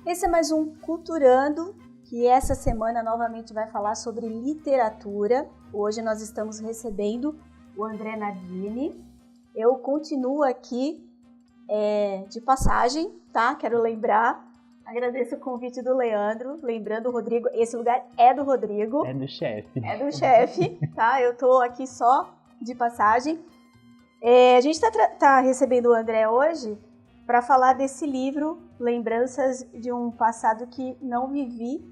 Esse é mais um Culturando, que essa semana novamente vai falar sobre literatura. Hoje nós estamos recebendo o André Nardini. Eu continuo aqui de passagem, tá? Quero lembrar, agradeço o convite do Leandro. Lembrando, Rodrigo, esse lugar é do Rodrigo. É do chefe. É do chefe, tá? Eu tô aqui só de passagem. A gente tá recebendo o André hoje para falar desse livro, Lembranças de um Passado que Não Vivi.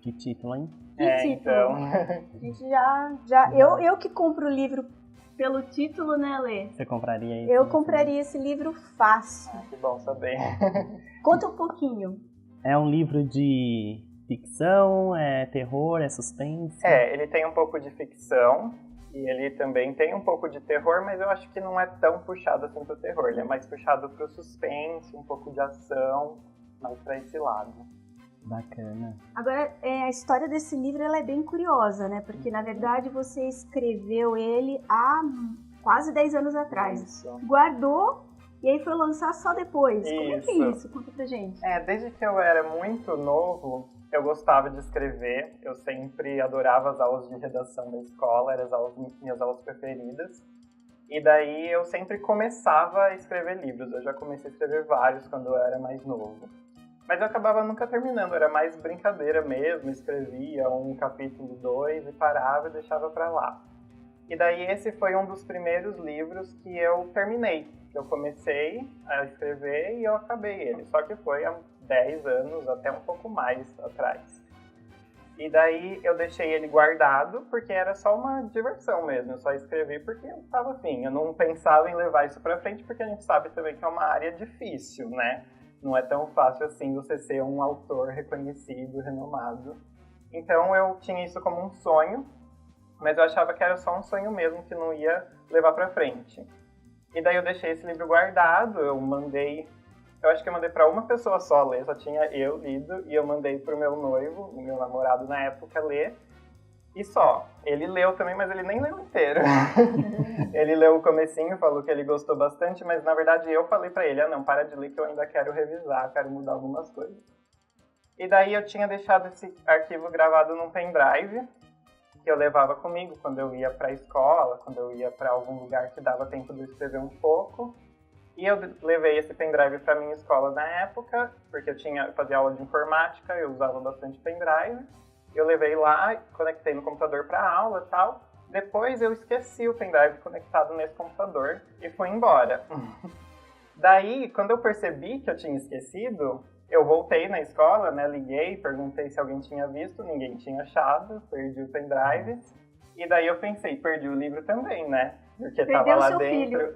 Que título, hein? Que título? Então... A gente eu que compro o livro pelo título, né, Lê? Você compraria isso? Eu compraria esse livro fácil. Que bom saber. Conta um pouquinho. É um livro de ficção, é terror, é suspense? Ele tem um pouco de ficção e ele também tem um pouco de terror, mas eu acho que não é tão puxado assim pro terror. Ele é mais puxado pro suspense, um pouco de ação, mais pra esse lado. Bacana. Agora, a história desse livro ela é bem curiosa, né? Porque, na verdade, você escreveu ele há quase 10 anos atrás. Isso. Guardou e aí foi lançar só depois. Isso. Como é que é isso? Conta pra gente. Desde que eu era muito novo, eu gostava de escrever. Eu sempre adorava as aulas de redação da escola, eram minhas aulas preferidas. E daí eu sempre começava a escrever livros. Eu já comecei a escrever vários quando eu era mais novo. Mas eu acabava nunca terminando, era mais brincadeira mesmo, escrevia um capítulo, 2 e parava e deixava pra lá. E daí esse foi um dos primeiros livros que eu terminei, que eu comecei a escrever e eu acabei ele, só que foi há 10 anos, até um pouco mais atrás. E daí eu deixei ele guardado, porque era só uma diversão mesmo, eu só escrevi porque eu estava afim, eu não pensava em levar isso pra frente, porque a gente sabe também que é uma área difícil, né? Não é tão fácil assim você ser um autor reconhecido, renomado. Então eu tinha isso como um sonho, mas eu achava que era só um sonho mesmo, que não ia levar pra frente. E daí eu deixei esse livro guardado, eu acho que eu mandei pra uma pessoa só ler, só tinha eu lido, e eu mandei pro meu noivo, o meu namorado na época, ler. E só, ele leu também, mas ele nem leu inteiro. Ele leu o comecinho, falou que ele gostou bastante, mas na verdade eu falei pra ele, não, para de ler que eu ainda quero revisar, quero mudar algumas coisas. E daí eu tinha deixado esse arquivo gravado num pendrive, que eu levava comigo quando eu ia pra escola, quando eu ia pra algum lugar que dava tempo de eu escrever um pouco. E eu levei esse pendrive pra minha escola na época, porque eu fazia aula de informática, eu usava bastante pendrive. Eu levei lá, conectei no computador para aula e tal. Depois eu esqueci o pendrive conectado nesse computador e fui embora. Daí, quando eu percebi que eu tinha esquecido, eu voltei na escola, né? Liguei, perguntei se alguém tinha visto, ninguém tinha achado, perdi o pendrive. E daí eu pensei, perdi o livro também, né? Porque tava lá dentro. Filho.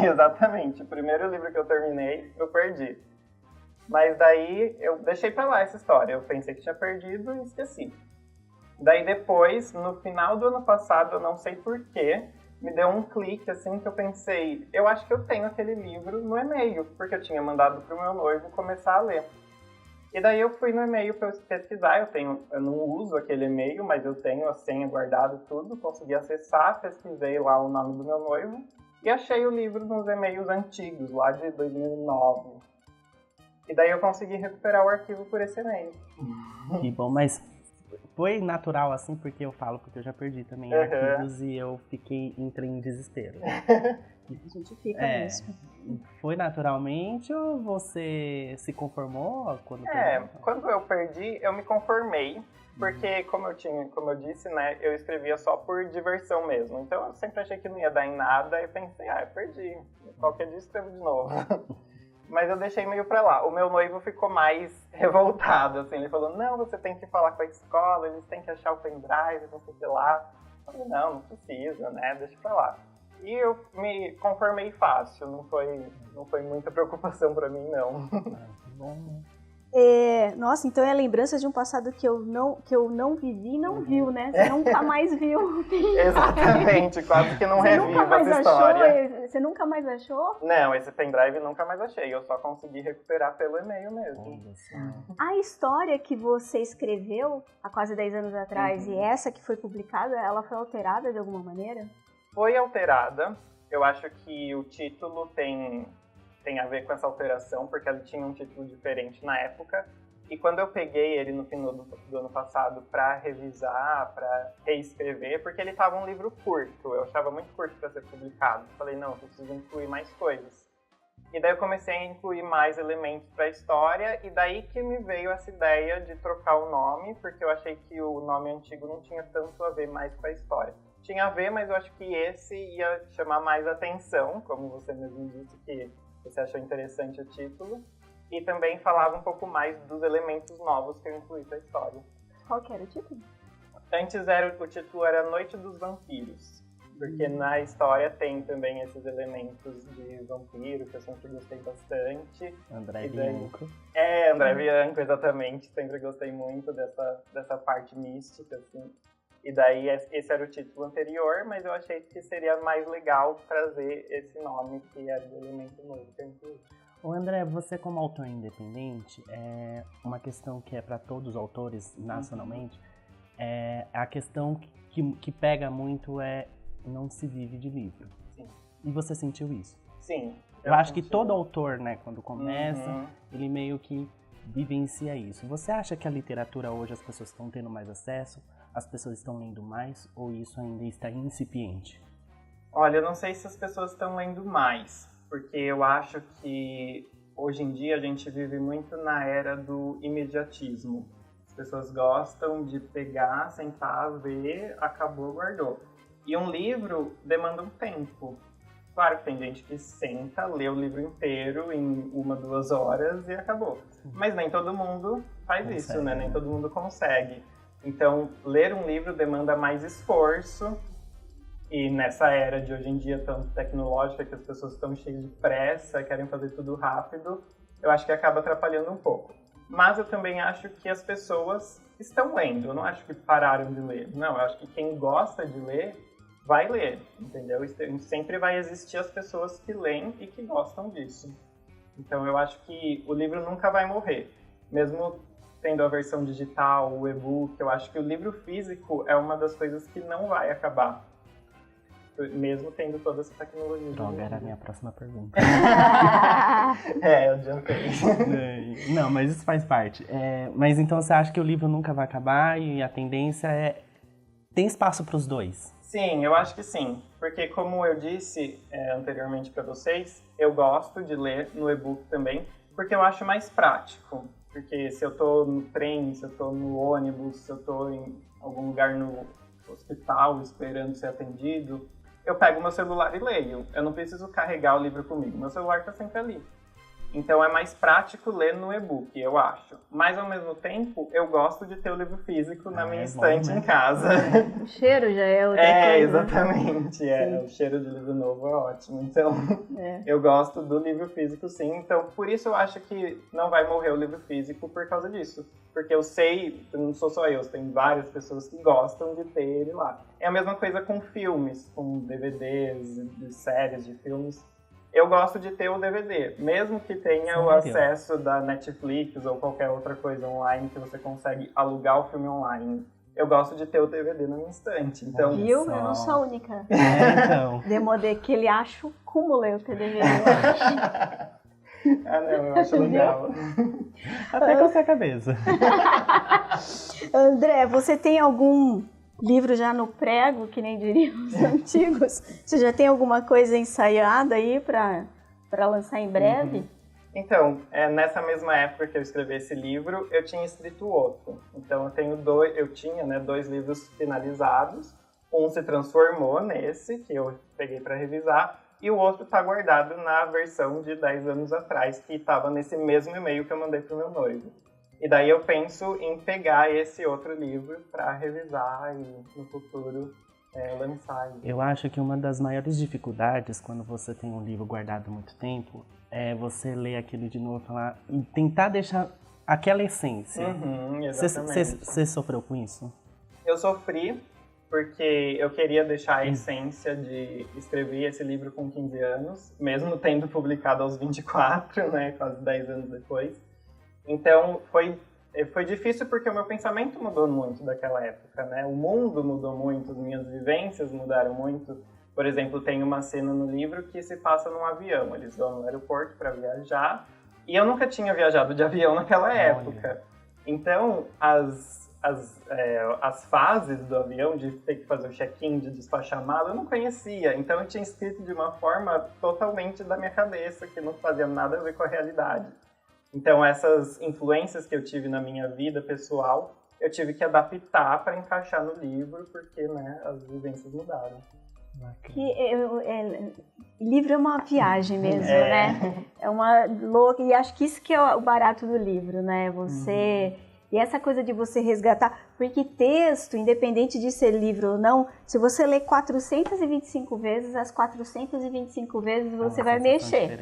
Exatamente. O primeiro livro que eu terminei, eu perdi. Mas daí eu deixei pra lá essa história. Eu pensei que tinha perdido e esqueci. Daí depois, no final do ano passado, eu não sei porquê, me deu um clique assim que eu pensei, eu acho que eu tenho aquele livro no e-mail, porque eu tinha mandado pro meu noivo começar a ler. E daí eu fui no e-mail para pesquisar, eu não uso aquele e-mail, mas eu tenho a senha guardada e tudo, consegui acessar, pesquisei lá o nome do meu noivo e achei o livro nos e-mails antigos, lá de 2009. E daí eu consegui recuperar o arquivo por esse e-mail. Que bom, mas foi natural assim, porque eu já perdi também arquivos e eu entrei em desespero. A gente fica mesmo. Foi naturalmente ou você se conformou quando quando eu perdi, eu me conformei. Porque, como eu disse, né, eu escrevia só por diversão mesmo. Então eu sempre achei que não ia dar em nada e pensei, eu perdi. Qualquer dia escrevo de novo. Mas eu deixei meio pra lá. O meu noivo ficou mais revoltado, assim. Ele falou, não, você tem que falar com a escola, eles têm que achar o pendrive, não sei o que lá. Eu falei, não precisa, né, deixa pra lá. E eu me conformei fácil, não foi muita preocupação pra mim, não. Nossa, então é a lembrança de um passado que eu não vivi e não viu, né? Você nunca mais viu. Exatamente, quase que não revivo essa história. Você nunca mais achou? Não, esse pendrive nunca mais achei, eu só consegui recuperar pelo e-mail mesmo. A história que você escreveu há quase 10 anos atrás e essa que foi publicada, ela foi alterada de alguma maneira? Foi alterada, eu acho que o título tem a ver com essa alteração, porque ela tinha um título diferente na época. E quando eu peguei ele no final do ano passado para revisar, para reescrever, porque ele estava um livro curto, eu achava muito curto para ser publicado. Falei, não, eu preciso incluir mais coisas. E daí eu comecei a incluir mais elementos para a história, e daí que me veio essa ideia de trocar o nome, porque eu achei que o nome antigo não tinha tanto a ver mais com a história. Tinha a ver, mas eu acho que esse ia chamar mais atenção, como você mesmo disse que você achou interessante o título, e também falava um pouco mais dos elementos novos que eu incluí para a história. Qual que era o título? Antes o título era Noite dos Vampiros. Porque na história tem também esses elementos de vampiro, que eu sempre gostei bastante. André Bianco. André Bianco, exatamente. Sempre gostei muito dessa parte mística, assim. E daí esse era o título anterior, mas eu achei que seria mais legal trazer esse nome, que era do elemento novo que eu incluí. Ô André, você como autor independente, é uma questão que é para todos os autores nacionalmente, é a questão que pega muito é não se vive de livro. Sim. E você sentiu isso? Sim. Eu acho que todo autor, né, quando começa, ele meio que vivencia isso. Você acha que a literatura hoje as pessoas estão tendo mais acesso? As pessoas estão lendo mais? Ou isso ainda está incipiente? Olha, eu não sei se as pessoas estão lendo mais, porque eu acho que hoje em dia a gente vive muito na era do imediatismo. As pessoas gostam de pegar, sentar, ver, acabou, guardou. E um livro demanda um tempo. Claro que tem gente que senta, lê o livro inteiro em 1-2 horas e acabou. Mas nem todo mundo faz isso, né? Nem todo mundo consegue. Então, ler um livro demanda mais esforço. E nessa era de hoje em dia tão tecnológica, que as pessoas estão cheias de pressa, querem fazer tudo rápido, eu acho que acaba atrapalhando um pouco. Mas eu também acho que as pessoas estão lendo. Eu não acho que pararam de ler. Não, eu acho que quem gosta de ler vai ler, entendeu? Sempre vai existir as pessoas que leem e que gostam disso. Então eu acho que o livro nunca vai morrer. Mesmo tendo a versão digital, o e-book, eu acho que o livro físico é uma das coisas que não vai acabar. Mesmo tendo toda essa tecnologia. Droga, era a minha próxima pergunta. Eu adiantei. Não, mas isso faz parte. Mas então você acha que o livro nunca vai acabar e a tendência é... Tem espaço para os dois? Sim, eu acho que sim. Porque como eu disse anteriormente para vocês, eu gosto de ler no e-book também, porque eu acho mais prático. Porque se eu tô no trem, se eu tô no ônibus, se eu tô em algum lugar no hospital esperando ser atendido, eu pego meu celular e leio. Eu não preciso carregar o livro comigo. Meu celular tá sempre ali. Então é mais prático ler no e-book, eu acho. Mas ao mesmo tempo, eu gosto de ter o livro físico na minha estante em casa. O cheiro já é outra coisa. Exatamente. O cheiro de livro novo é ótimo. Então, eu gosto do livro físico, sim. Então, por isso eu acho que não vai morrer o livro físico por causa disso. Porque eu sei, não sou só eu, tem várias pessoas que gostam de ter ele lá. É a mesma coisa com filmes, com DVDs, de séries, de filmes. Eu gosto de ter o DVD, mesmo que tenha o acesso da Netflix ou qualquer outra coisa online que você consegue alugar o filme online. Eu gosto de ter o DVD na minha estante. Então, viu? Eu não sou a única. Então. Demodê que ele acha como ler o DVD. Não, eu acho legal. Até com essa cabeça. André, você tem algum livro já no prego, que nem diriam os antigos? Você já tem alguma coisa ensaiada aí para lançar em breve? Então, nessa mesma época que eu escrevi esse livro, eu tinha escrito outro. Então eu tinha 2 livros finalizados. Um se transformou nesse, que eu peguei para revisar, e o outro está guardado na versão de 10 anos atrás, que estava nesse mesmo e-mail que eu mandei pro meu noivo. E daí eu penso em pegar esse outro livro para revisar e no futuro lançar. Eu acho que uma das maiores dificuldades quando você tem um livro guardado há muito tempo é você ler aquilo de novo e tentar deixar aquela essência. Exatamente. Você sofreu com isso? Eu sofri porque eu queria deixar a essência de escrever esse livro com 15 anos, mesmo tendo publicado aos 24, né, quase 10 anos depois. Então, foi difícil porque o meu pensamento mudou muito daquela época, né? O mundo mudou muito, as minhas vivências mudaram muito. Por exemplo, tem uma cena no livro que se passa num avião. Eles vão no aeroporto para viajar. E eu nunca tinha viajado de avião naquela época. Então, as fases do avião, de ter que fazer o check-in, de despachar mala, eu não conhecia. Então, eu tinha escrito de uma forma totalmente da minha cabeça, que não fazia nada a ver com a realidade. Então, essas influências que eu tive na minha vida pessoal, eu tive que adaptar para encaixar no livro, porque, né, as vivências mudaram. Livro é uma viagem mesmo, né? É uma louca, e acho que isso que é o barato do livro, né? E essa coisa de você resgatar, porque texto, independente de ser livro ou não, se você ler 425 vezes, as 425 vezes você vai mexer.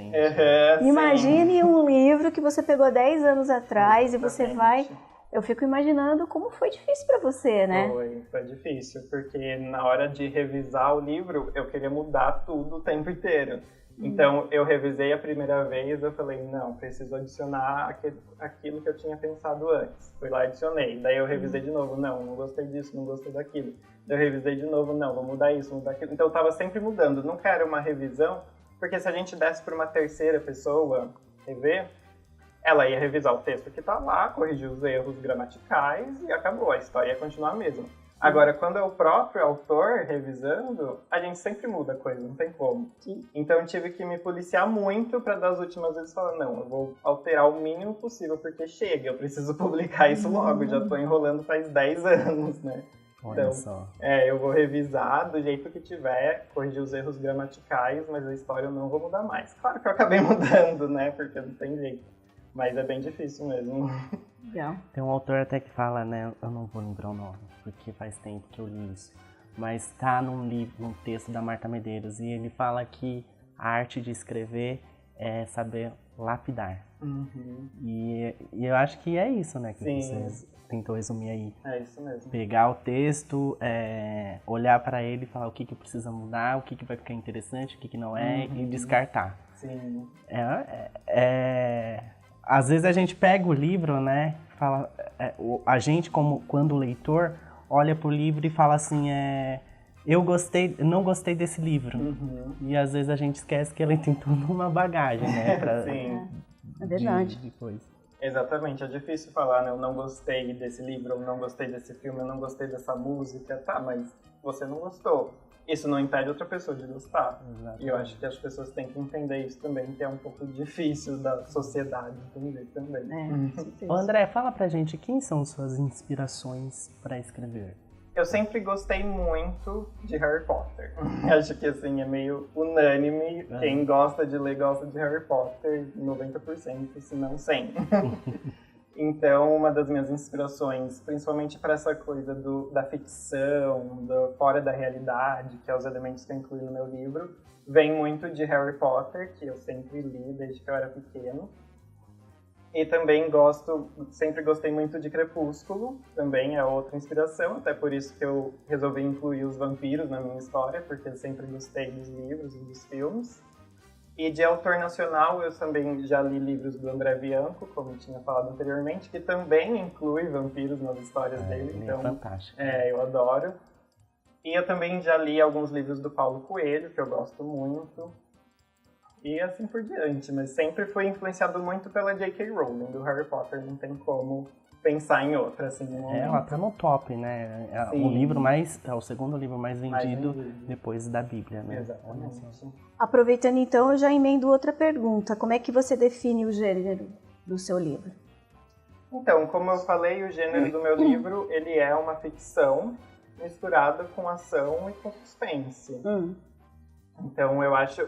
Imagine um livro que você pegou 10 anos atrás e você vai... Eu fico imaginando como foi difícil para você, né? Foi difícil, porque na hora de revisar o livro, eu queria mudar tudo o tempo inteiro. Então, eu revisei a primeira vez, eu falei, não, preciso adicionar aquilo que eu tinha pensado antes. Fui lá e adicionei. Daí eu revisei de novo, não gostei disso, não gostei daquilo. Daí eu revisei de novo, não, vou mudar isso, vou mudar aquilo. Então, eu estava sempre mudando. Nunca era uma revisão, porque se a gente desse para uma terceira pessoa rever, ela ia revisar o texto que está lá, corrigir os erros gramaticais e acabou, a história ia continuar a mesma. Agora, quando é o próprio autor revisando, a gente sempre muda a coisa, não tem como. Sim. Então eu tive que me policiar muito para das últimas vezes falar, não, eu vou alterar o mínimo possível, porque chega, eu preciso publicar isso logo, já estou enrolando faz 10 anos, né? Olha só. Eu vou revisar do jeito que tiver, corrigir os erros gramaticais, mas a história eu não vou mudar mais. Claro que eu acabei mudando, né, porque não tem jeito. Mas é bem difícil mesmo. Legal. Tem um autor até que fala, né? Eu não vou lembrar o nome, porque faz tempo que eu li isso. Mas tá num texto da Marta Medeiros, e ele fala que a arte de escrever é saber lapidar. E eu acho que é isso, né? Que você tentou resumir aí. É isso mesmo. Pegar o texto, olhar para ele e falar o que precisa mudar, o que vai ficar interessante, o que não é, e descartar. Sim. Às vezes a gente pega o livro, né, fala, a gente quando leitor olha pro livro e fala assim, não gostei desse livro. E às vezes a gente esquece que ele tem toda uma bagagem, né, Sim. É verdade. Depois. Exatamente, é difícil falar, né, eu não gostei desse livro, eu não gostei desse filme, eu não gostei dessa música, tá, mas você não gostou. Isso não impede outra pessoa de gostar. Exatamente. E eu acho que as pessoas têm que entender isso também, que é um pouco difícil da sociedade entender também. André, fala pra gente, quem são suas inspirações para escrever? Eu sempre gostei muito de Harry Potter. Acho que assim, é meio unânime. Quem gosta de ler gosta de Harry Potter, 90%, se não 100%. Então, uma das minhas inspirações, principalmente para essa coisa da ficção, do fora da realidade, que é os elementos que eu incluí no meu livro, vem muito de Harry Potter, que eu sempre li desde que eu era pequeno. E também sempre gostei muito de Crepúsculo, também é outra inspiração, até por isso que eu resolvi incluir os vampiros na minha história, porque eu sempre gostei dos livros e dos filmes. E de autor nacional, eu também já li livros do André Bianco, como eu tinha falado anteriormente, que também inclui vampiros nas histórias dele. Então, é fantástico. Eu adoro. E eu também já li alguns livros do Paulo Coelho, que eu gosto muito. E assim por diante, mas sempre fui influenciado muito pela J.K. Rowling, do Harry Potter, não tem como pensar em outra, assim, no momento. Ela tá no top, né? É o segundo livro mais vendido depois da Bíblia, né? Exatamente. Aproveitando então, eu já emendo outra pergunta. Como é que você define o gênero do seu livro? Então, como eu falei, o gênero do meu livro, ele é uma ficção misturada com ação e com suspense. Então, eu acho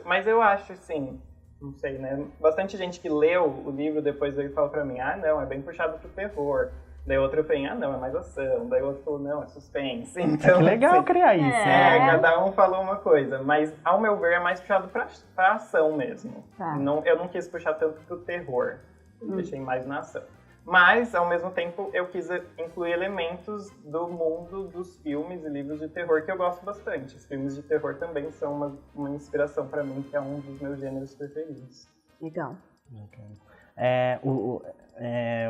assim, não sei, né? Bastante gente que leu o livro depois veio e falou pra mim, não, é bem puxado pro terror. Daí outro falou, não, é mais ação. Daí outro falou, não, é suspense. Então, que legal assim, criar isso, né? Cada um falou uma coisa. Mas, ao meu ver, é mais puxado pra ação mesmo. Eu não quis puxar tanto pro terror. Eu deixei mais na ação. Mas, ao mesmo tempo, eu quis incluir elementos do mundo dos filmes e livros de terror que eu gosto bastante. Os filmes de terror também são uma inspiração pra mim, que é um dos meus gêneros preferidos. Legal.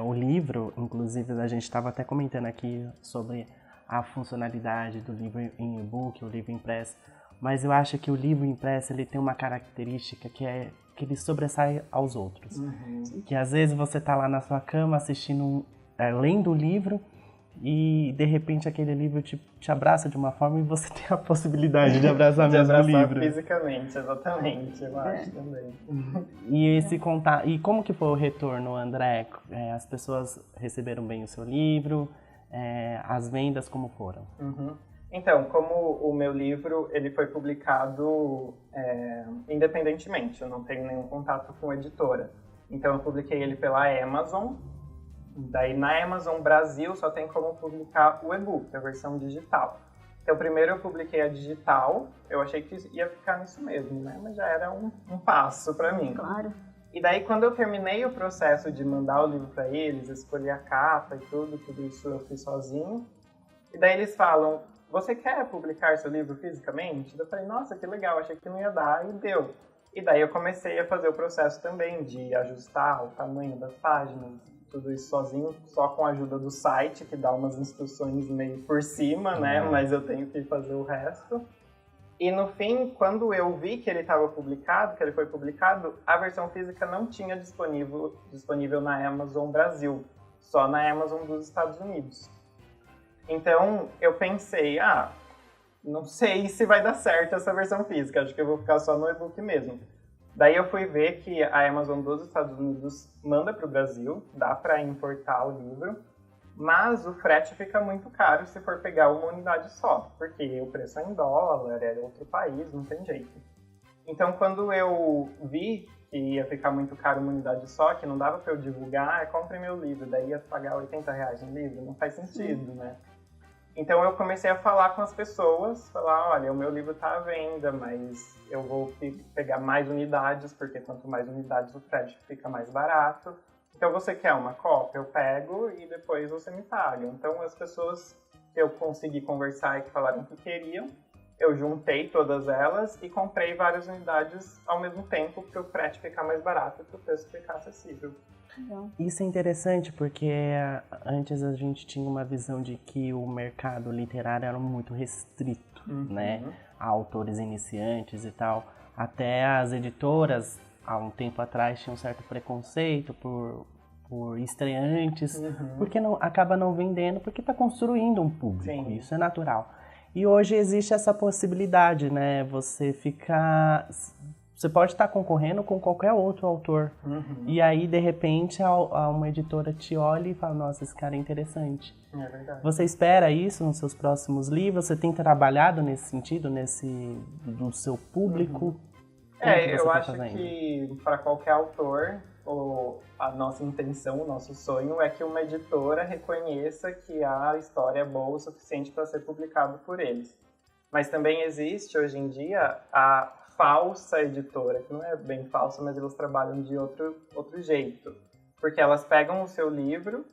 O livro, inclusive, a gente estava até comentando aqui sobre a funcionalidade do livro em e-book, o livro impresso, mas eu acho que o livro impresso ele tem uma característica que ele sobressai aos outros. Que às vezes você tá lá na sua cama assistindo lendo o livro e de repente aquele livro te abraça de uma forma e você tem a possibilidade de abraçar mesmo o livro. Fisicamente, exatamente, eu acho também. E como que foi o retorno, André? As pessoas receberam bem o seu livro? As vendas como foram? Então, como o meu livro ele foi publicado independentemente, eu não tenho nenhum contato com editora. Então eu publiquei ele pela Amazon. Daí na Amazon Brasil só tem como publicar o e-book, a versão digital. Então primeiro eu publiquei a digital, eu achei que ia ficar nisso mesmo, né? Mas já era um passo para mim. Claro. E daí quando eu terminei o processo de mandar o livro para eles, escolher a capa e tudo isso eu fiz sozinho. E daí eles falam, você quer publicar seu livro fisicamente? Eu falei, nossa, que legal, achei que não ia dar e deu. E daí eu comecei a fazer o processo também de ajustar o tamanho das páginas, tudo isso sozinho, só com a ajuda do site, que dá umas instruções meio por cima, né? Mas eu tenho que fazer o resto. E no fim, quando eu vi que ele estava publicado, que ele foi publicado, a versão física não tinha disponível na Amazon Brasil, só na Amazon dos Estados Unidos. Então eu pensei, não sei se vai dar certo essa versão física, acho que eu vou ficar só no e-book mesmo. Daí eu fui ver que a Amazon dos Estados Unidos manda para o Brasil, dá para importar o livro, mas o frete fica muito caro se for pegar uma unidade só, porque o preço é em dólar, é outro país, não tem jeito. Então quando eu vi que ia ficar muito caro uma unidade só, que não dava para eu divulgar, eu comprei meu livro, daí ia pagar R$80 no livro, não faz sentido, né? Então eu comecei a falar com as pessoas, falar, olha, o meu livro está à venda, mas eu vou pegar mais unidades, porque quanto mais unidades o frete fica mais barato. Então você quer uma cópia? Eu pego e depois você me paga. Então as pessoas que eu consegui conversar e que falaram que queriam, eu juntei todas elas e comprei várias unidades ao mesmo tempo para o frete ficar mais barato e para o preço ficar acessível. Isso é interessante porque antes a gente tinha uma visão de que o mercado literário era muito restrito, né? A autores iniciantes e tal. Até as editoras, há um tempo atrás, tinham um certo preconceito por estreantes, porque acaba não vendendo, porque está construindo um público. Sim. Isso é natural. E hoje existe essa possibilidade, né? Você pode estar concorrendo com qualquer outro autor. E aí, de repente, uma editora te olha e fala, nossa, esse cara é interessante. É verdade. Você espera isso nos seus próximos livros? Você tem trabalhado nesse sentido, do seu público? Eu acho que para qualquer autor, a nossa intenção, o nosso sonho é que uma editora reconheça que a história é boa o suficiente para ser publicado por eles. Mas também existe, hoje em dia, a falsa editora, que não é bem falsa, mas elas trabalham de outro jeito. Porque elas pegam o seu livro,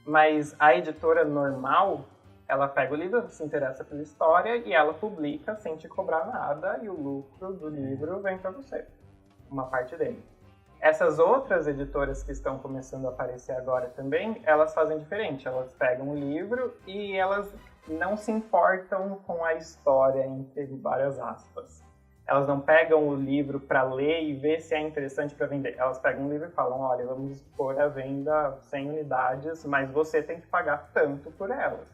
mas a editora normal, ela pega o livro, se interessa pela história e ela publica sem te cobrar nada e o lucro do livro vem para você, uma parte dele. Essas outras editoras que estão começando a aparecer agora também, elas fazem diferente. Elas pegam o livro e elas não se importam com a história, entre várias aspas. Elas não pegam o livro para ler e ver se é interessante para vender. Elas pegam o livro e falam, olha, vamos pôr à venda 100 unidades, mas você tem que pagar tanto por elas.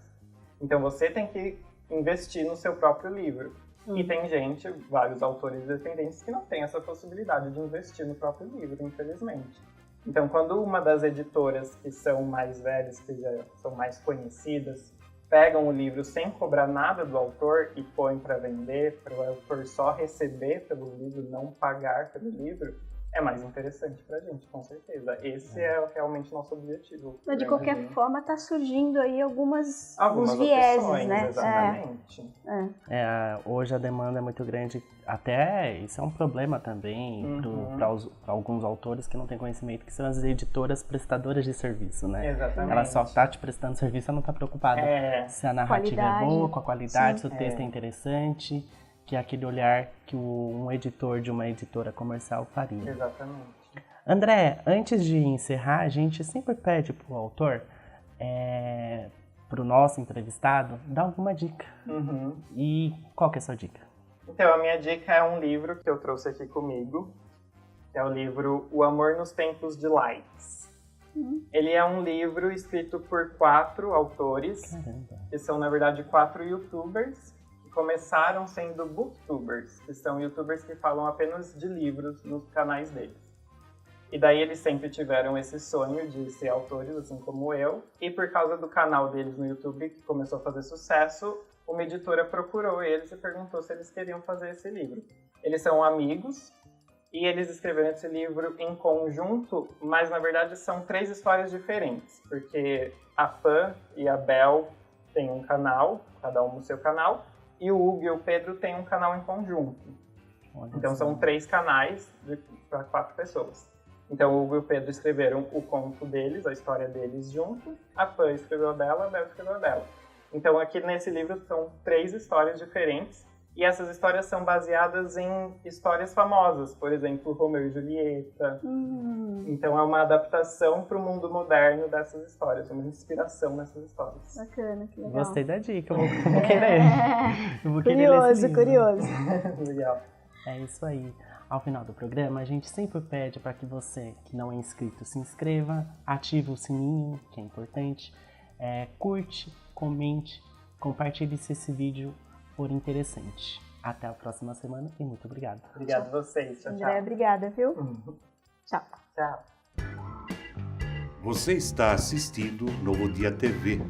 Então você tem que investir no seu próprio livro. E tem gente, vários autores independentes, que não tem essa possibilidade de investir no próprio livro, infelizmente. Então quando uma das editoras que são mais velhas, que já são mais conhecidas, pegam o livro sem cobrar nada do autor e põem para vender, para o autor só receber pelo livro, não pagar pelo livro, é mais interessante para a gente, com certeza. Esse é realmente nosso objetivo. Mas de qualquer forma está surgindo aí alguns vieses, opções, né? Exatamente. Hoje a demanda é muito grande, até isso é um problema também para alguns autores que não têm conhecimento, que são as editoras prestadoras de serviço, né? Exatamente. Ela só está te prestando serviço, ela não está preocupada se a narrativa é boa, com a qualidade, se o texto é interessante, que é aquele olhar que um editor de uma editora comercial faria. Exatamente. André, antes de encerrar, a gente sempre pede pro autor, pro nosso entrevistado, dar alguma dica. E qual que é a sua dica? Então, a minha dica é um livro que eu trouxe aqui comigo, que é o livro O Amor nos Tempos de Lights. Ele é um livro escrito por 4 autores, que são, na verdade, 4 youtubers, que começaram sendo booktubers, que são youtubers que falam apenas de livros nos canais deles. E daí eles sempre tiveram esse sonho de ser autores, assim como eu. E por causa do canal deles no YouTube, que começou a fazer sucesso, uma editora procurou eles e perguntou se eles queriam fazer esse livro. Eles são amigos e eles escreveram esse livro em conjunto, mas na verdade são 3 histórias diferentes. Porque a Pan e a Bel têm um canal, cada um no seu canal, e o Hugo e o Pedro têm um canal em conjunto. Então são 3 canais para 4 pessoas. Então, o Hugo e o Pedro escreveram o conto deles, a história deles junto. A Pan escreveu a dela, a Bel escreveu a dela. Então, aqui nesse livro são 3 histórias diferentes. E essas histórias são baseadas em histórias famosas. Por exemplo, Romeu e Julieta. Então, é uma adaptação para o mundo moderno dessas histórias. Uma inspiração nessas histórias. Bacana, que legal. Gostei da dica, eu vou querer. Eu vou querer Curioso. Legal. É isso aí. Ao final do programa, a gente sempre pede para que você, que não é inscrito, se inscreva, ative o sininho, que é importante, curte, comente, compartilhe se esse vídeo for interessante. Até a próxima semana e muito obrigado. Obrigado a vocês. Tchau, tchau. André, obrigada, viu? Tchau. Tchau. Você está assistindo Novo Dia TV.